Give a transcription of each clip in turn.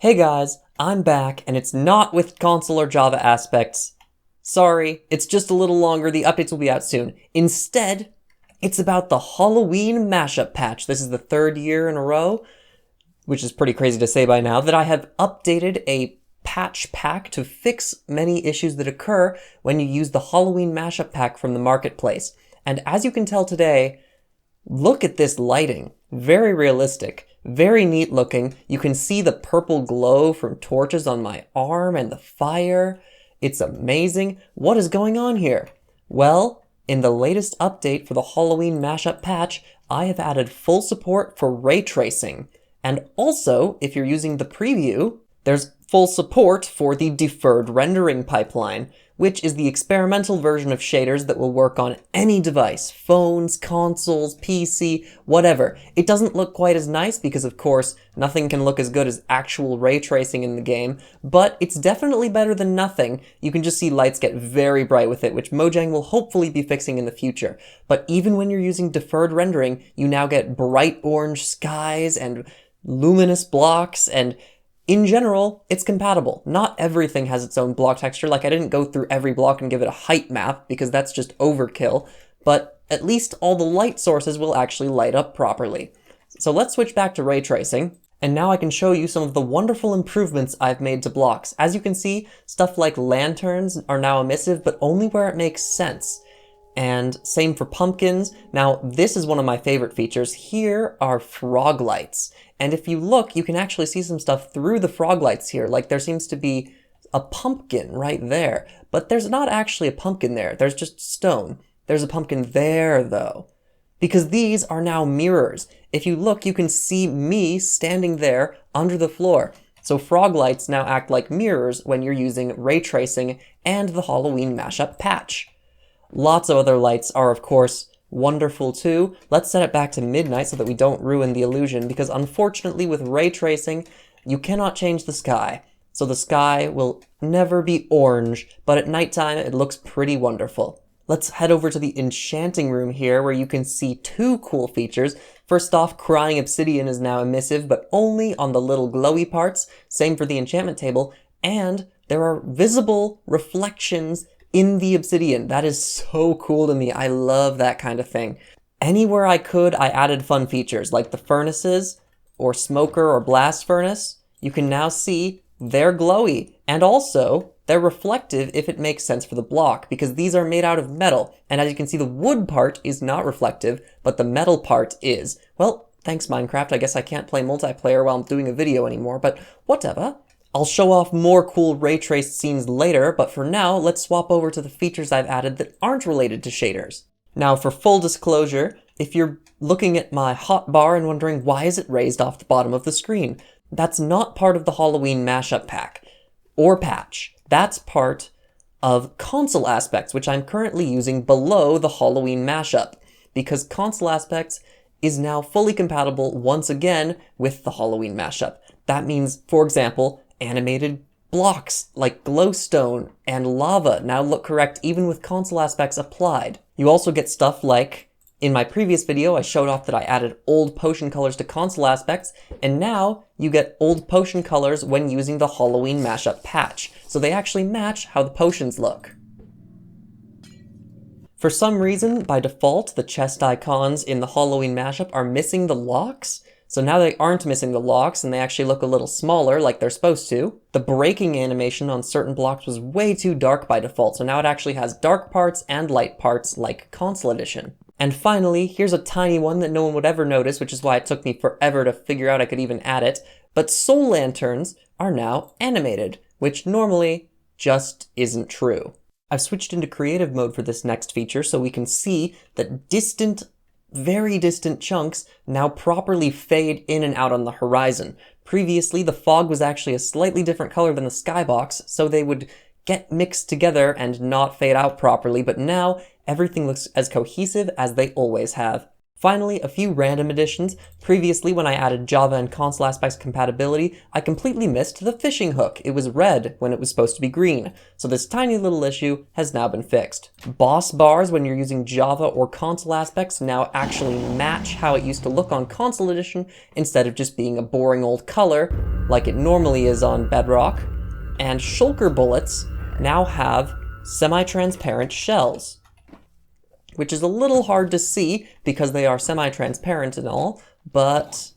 Hey guys, I'm back, and it's not with console or Java aspects. Sorry, it's just a little longer, the updates will be out soon. Instead, it's about the Halloween mashup patch. This is the third year in a row, which is pretty crazy to say by now, that I have updated a patch pack to fix many issues that occur when you use the Halloween mashup pack from the marketplace. And as you can tell today, look at this lighting. Very realistic. Very neat looking. You can see the purple glow from torches on my arm and the fire. It's amazing. What is going on here? Well, in the latest update for the Halloween mashup patch, I have added full support for ray tracing. And also, if you're using the preview, there's full support for the deferred rendering pipeline, which is the experimental version of shaders that will work on any device, phones, consoles, PC, whatever. It doesn't look quite as nice because, of course, nothing can look as good as actual ray tracing in the game, but it's definitely better than nothing. You can just see lights get very bright with it, which Mojang will hopefully be fixing in the future. But even when you're using deferred rendering, you now get bright orange skies and luminous blocks, and in general, it's compatible. Not everything has its own block texture, like I didn't go through every block and give it a height map, because that's just overkill, but at least all the light sources will actually light up properly. So let's switch back to ray tracing, and now I can show you some of the wonderful improvements I've made to blocks. As you can see, stuff like lanterns are now emissive, but only where it makes sense. And same for pumpkins. Now, this is one of my favorite features. Here are frog lights. And if you look, you can actually see some stuff through the frog lights here. Like there seems to be a pumpkin right there. But there's not actually a pumpkin there. There's just stone. There's a pumpkin there, though. Because these are now mirrors. If you look, you can see me standing there under the floor. So frog lights now act like mirrors when you're using ray tracing and the Halloween mashup patch. Lots of other lights are, of course, wonderful too. Let's set it back to midnight so that we don't ruin the illusion, because unfortunately with ray tracing, you cannot change the sky. So the sky will never be orange, but at nighttime it looks pretty wonderful. Let's head over to the enchanting room here, where you can see two cool features. First off, crying obsidian is now emissive, but only on the little glowy parts. Same for the enchantment table. And there are visible reflections in the obsidian. That is so cool to me. I love that kind of thing. Anywhere I could, I added fun features, like the furnaces, or smoker or blast furnace. You can now see they're glowy, and also they're reflective if it makes sense for the block, because these are made out of metal, and as you can see, the wood part is not reflective, but the metal part is. Well, thanks Minecraft, I guess I can't play multiplayer while I'm doing a video anymore, but whatever. I'll show off more cool ray traced scenes later, but for now, let's swap over to the features I've added that aren't related to shaders. Now, for full disclosure, if you're looking at my hotbar and wondering why is it raised off the bottom of the screen, that's not part of the Halloween mashup pack or patch. That's part of console aspects, which I'm currently using below the Halloween mashup, because console aspects is now fully compatible once again with the Halloween mashup. That means, for example, animated blocks like glowstone and lava now look correct even with console aspects applied. You also get stuff like, in my previous video I showed off that I added old potion colors to console aspects, and now you get old potion colors when using the Halloween mashup patch, so they actually match how the potions look. For some reason, by default, the chest icons in the Halloween mashup are missing the locks. So now they aren't missing the locks, and they actually look a little smaller like they're supposed to. The breaking animation on certain blocks was way too dark by default, so now it actually has dark parts and light parts like Console Edition. And finally, here's a tiny one that no one would ever notice, which is why it took me forever to figure out I could even add it, but soul lanterns are now animated, which normally just isn't true. I've switched into creative mode for this next feature so we can see that very distant chunks now properly fade in and out on the horizon. Previously, the fog was actually a slightly different color than the skybox, so they would get mixed together and not fade out properly, but now everything looks as cohesive as they always have. Finally, a few random additions. Previously, when I added Java and console aspects compatibility, I completely missed the fishing hook. It was red when it was supposed to be green. So this tiny little issue has now been fixed. Boss bars, when you're using Java or console aspects, now actually match how it used to look on console edition, instead of just being a boring old color, like it normally is on Bedrock. And shulker bullets now have semi-transparent shells, which is a little hard to see because they are semi-transparent and all, but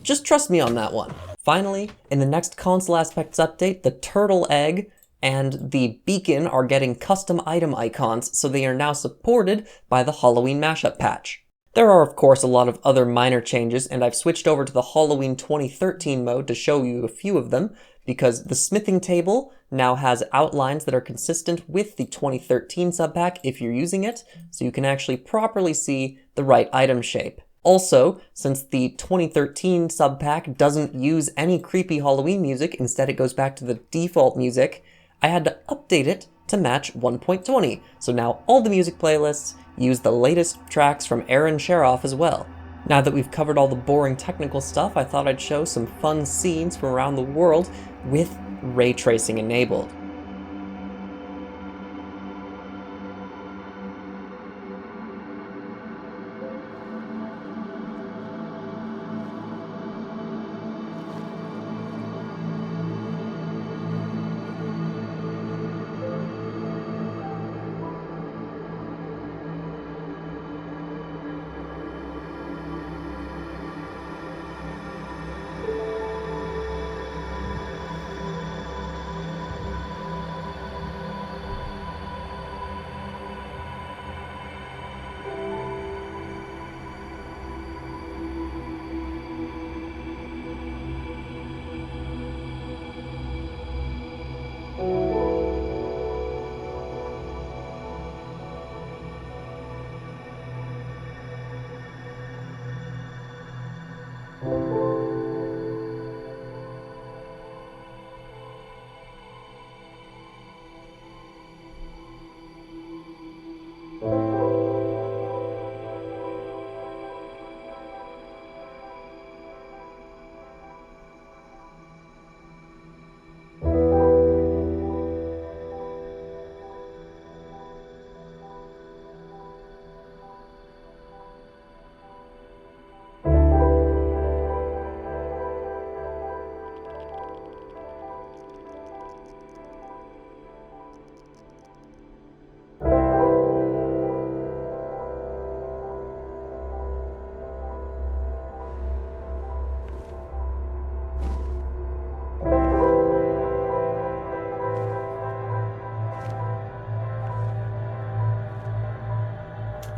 just trust me on that one. Finally, in the next console aspects update, the turtle egg and the beacon are getting custom item icons, so they are now supported by the Halloween mashup patch. There are of course a lot of other minor changes, and I've switched over to the Halloween 2013 mode to show you a few of them, because the smithing table now has outlines that are consistent with the 2013 subpack if you're using it, so you can actually properly see the right item shape. Also, since the 2013 subpack doesn't use any creepy Halloween music, instead it goes back to the default music, I had to update it to match 1.20, so now all the music playlists use the latest tracks from Aaron Sheroff as well. Now that we've covered all the boring technical stuff, I thought I'd show some fun scenes from around the world with ray tracing enabled.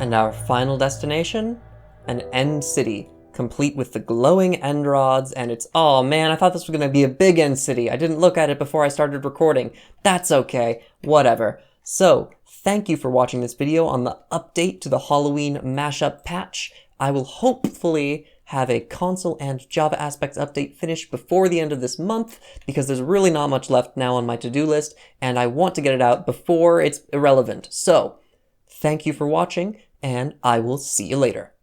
And our final destination? An end city, complete with the glowing end rods, and it's— oh man, I thought this was gonna be a big end city. I didn't look at it before I started recording. That's okay, whatever. So, thank you for watching this video on the update to the Halloween mashup patch. I will hopefully have a console and Java aspects update finished before the end of this month, because there's really not much left now on my to-do list, and I want to get it out before it's irrelevant. So, thank you for watching, and I will see you later.